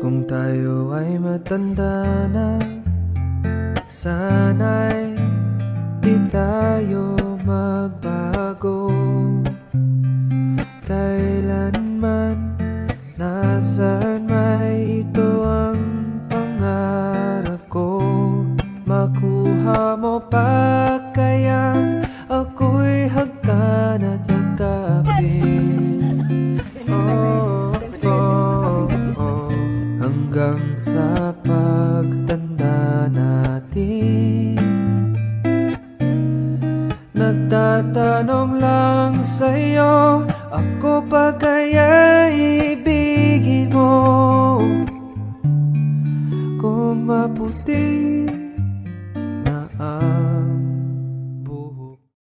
Kung tayo ay matanda na, sana'y di tayo magbago. Kailanman, nasaan may ito ang pangarap ko. Makuha mo pa kayang ako'y hagkan at yakapin. Hanggang sa pagtanda natin, nagtatanong lang sa'yo, ako pa kaya ibigin mo? Kung maputi